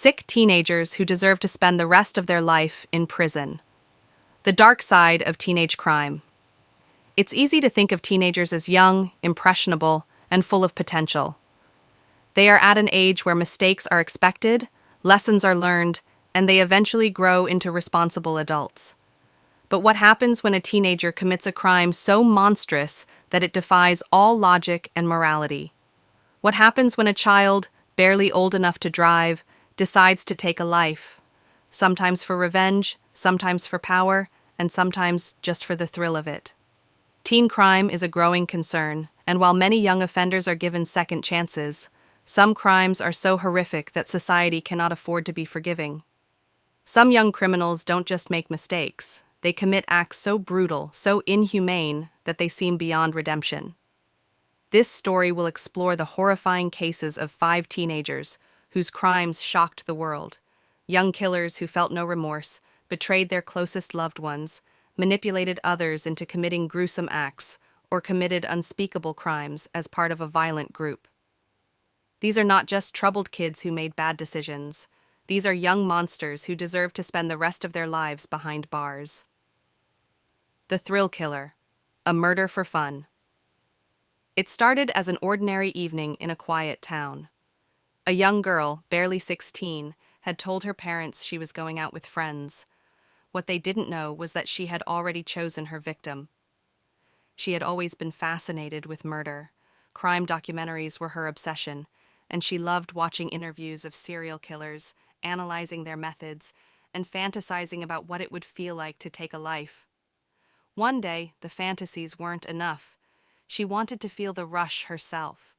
Sick teenagers who deserve to spend the rest of their life in prison. The dark side of teenage crime. It's easy to think of teenagers as young, impressionable, and full of potential. They are at an age where mistakes are expected, lessons are learned, and they eventually grow into responsible adults. But what happens when a teenager commits a crime so monstrous that it defies all logic and morality? What happens when a child, barely old enough to drive, decides to take a life? Sometimes for revenge, sometimes for power, and sometimes just for the thrill of it. Teen crime is a growing concern, and while many young offenders are given second chances, some crimes are so horrific that society cannot afford to be forgiving. Some young criminals don't just make mistakes, they commit acts so brutal, so inhumane, that they seem beyond redemption. This story will explore the horrifying cases of 5 teenagers whose crimes shocked the world. Young killers who felt no remorse, betrayed their closest loved ones, manipulated others into committing gruesome acts, or committed unspeakable crimes as part of a violent group. These are not just troubled kids who made bad decisions. These are young monsters who deserve to spend the rest of their lives behind bars. The Thrill Killer, a murder for fun. It started as an ordinary evening in a quiet town. A young girl, barely 16, had told her parents she was going out with friends. What they didn't know was that she had already chosen her victim. She had always been fascinated with murder. Crime documentaries were her obsession, and she loved watching interviews of serial killers, analyzing their methods, and fantasizing about what it would feel like to take a life. One day, the fantasies weren't enough. She wanted to feel the rush herself.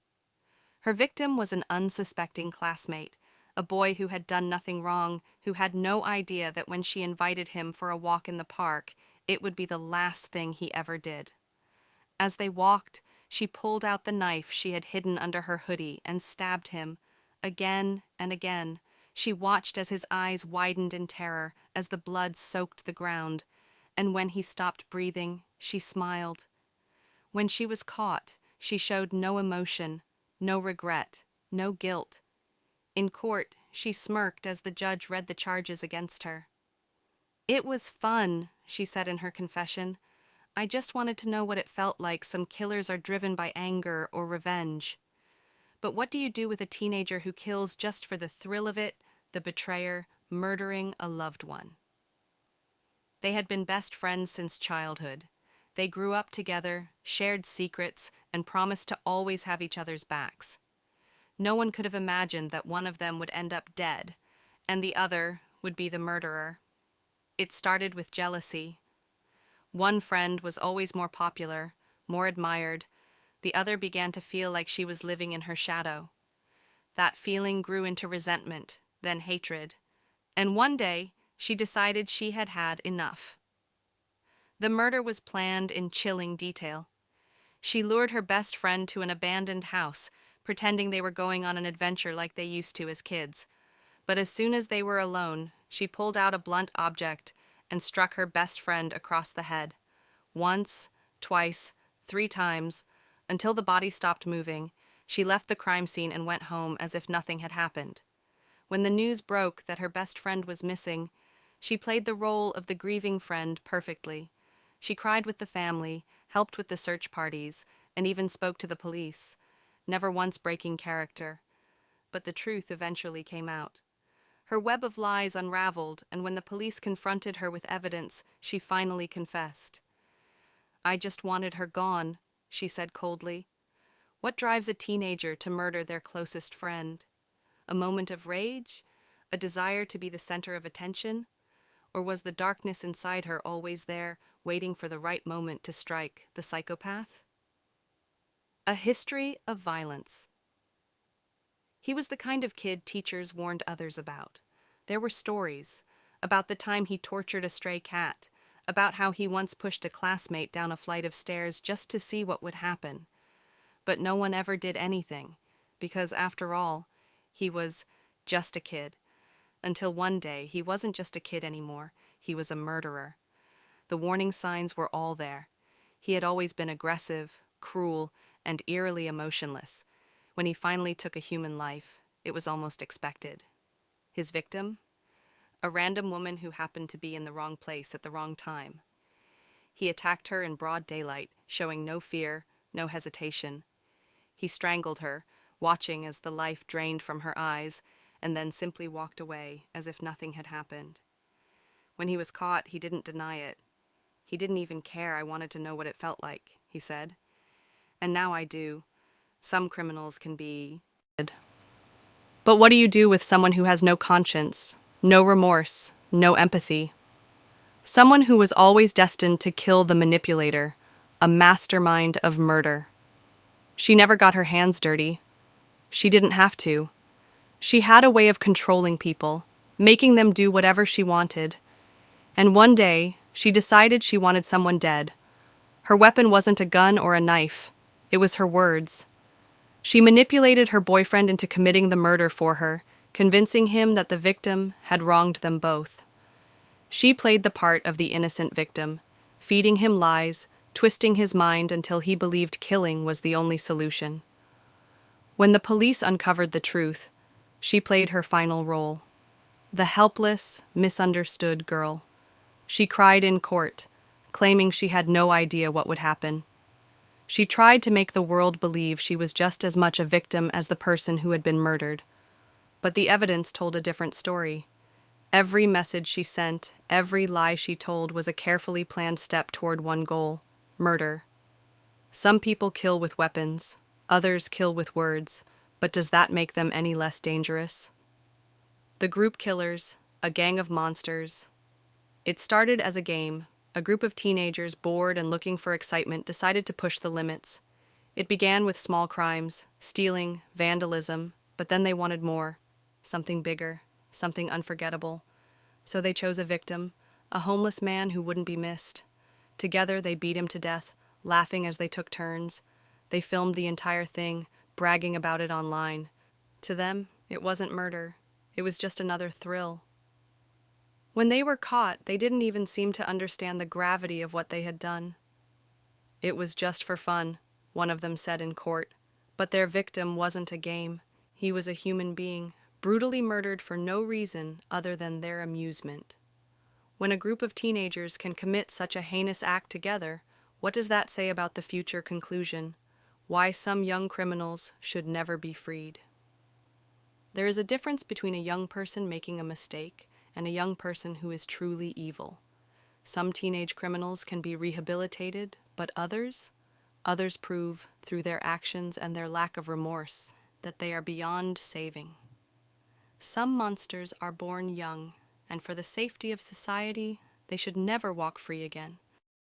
Her victim was an unsuspecting classmate, a boy who had done nothing wrong, who had no idea that when she invited him for a walk in the park, it would be the last thing he ever did. As they walked, she pulled out the knife she had hidden under her hoodie and stabbed him. Again and again, she watched as his eyes widened in terror, as the blood soaked the ground, and when he stopped breathing, she smiled. When she was caught, she showed no emotion, no regret, no guilt. In court, she smirked as the judge read the charges against her. "It was fun," she said in her confession. "I just wanted to know what it felt like. Some killers are driven by anger or revenge." But what do you do with a teenager who kills just for the thrill of it, the betrayer, murdering a loved one? They had been best friends since childhood. They grew up together, shared secrets, and promised to always have each other's backs. No one could have imagined that one of them would end up dead, and the other would be the murderer. It started with jealousy. One friend was always more popular, more admired. The other began to feel like she was living in her shadow. That feeling grew into resentment, then hatred. And one day, she decided she had had enough. The murder was planned in chilling detail. She lured her best friend to an abandoned house, pretending they were going on an adventure like they used to as kids. But as soon as they were alone, she pulled out a blunt object and struck her best friend across the head. Once, twice, 3 times, until the body stopped moving. She left the crime scene and went home as if nothing had happened. When the news broke that her best friend was missing, she played the role of the grieving friend perfectly. She cried with the family, helped with the search parties, and even spoke to the police, never once breaking character. But the truth eventually came out. Her web of lies unraveled, and when the police confronted her with evidence, she finally confessed. "I just wanted her gone," she said coldly. What drives a teenager to murder their closest friend? A moment of rage? A desire to be the center of attention? Or was the darkness inside her always there, waiting for the right moment to strike the psychopath? A history of violence. He was the kind of kid teachers warned others about. There were stories about the time he tortured a stray cat, about how he once pushed a classmate down a flight of stairs just to see what would happen. But no one ever did anything, because after all, he was just a kid. Until one day, he wasn't just a kid anymore, he was a murderer. The warning signs were all there. He had always been aggressive, cruel, and eerily emotionless. When he finally took a human life, it was almost expected. His victim? A random woman who happened to be in the wrong place at the wrong time. He attacked her in broad daylight, showing no fear, no hesitation. He strangled her, watching as the life drained from her eyes, and then simply walked away as if nothing had happened. When he was caught, he didn't deny it. He didn't even care. I wanted to know what it felt like, he said. And now I do. Some criminals can be... But what do you do with someone who has no conscience, no remorse, no empathy? Someone who was always destined to kill the manipulator, a mastermind of murder. She never got her hands dirty. She didn't have to. She had a way of controlling people, making them do whatever she wanted. And one day, she decided she wanted someone dead. Her weapon wasn't a gun or a knife. It was her words. She manipulated her boyfriend into committing the murder for her, convincing him that the victim had wronged them both. She played the part of the innocent victim, feeding him lies, twisting his mind until he believed killing was the only solution. When the police uncovered the truth, she played her final role. The helpless, misunderstood girl. She cried in court, claiming she had no idea what would happen. She tried to make the world believe she was just as much a victim as the person who had been murdered. But the evidence told a different story. Every message she sent, every lie she told was a carefully planned step toward one goal: murder. Some people kill with weapons, others kill with words, but does that make them any less dangerous? The Group Killers, a gang of monsters. It started as a game. A group of teenagers, bored and looking for excitement, decided to push the limits. It began with small crimes, stealing, vandalism, but then they wanted more. Something bigger, something unforgettable. So they chose a victim, a homeless man who wouldn't be missed. Together they beat him to death, laughing as they took turns. They filmed the entire thing, bragging about it online. To them, it wasn't murder. It was just another thrill. When they were caught, they didn't even seem to understand the gravity of what they had done. It was just for fun, one of them said in court. But their victim wasn't a game. He was a human being, brutally murdered for no reason other than their amusement. When a group of teenagers can commit such a heinous act together, what does that say about the future conclusion? Why some young criminals should never be freed? There is a difference between a young person making a mistake and a young person who is truly evil. Some teenage criminals can be rehabilitated, but others prove, through their actions and their lack of remorse, that they are beyond saving. Some monsters are born young, and for the safety of society, they should never walk free again.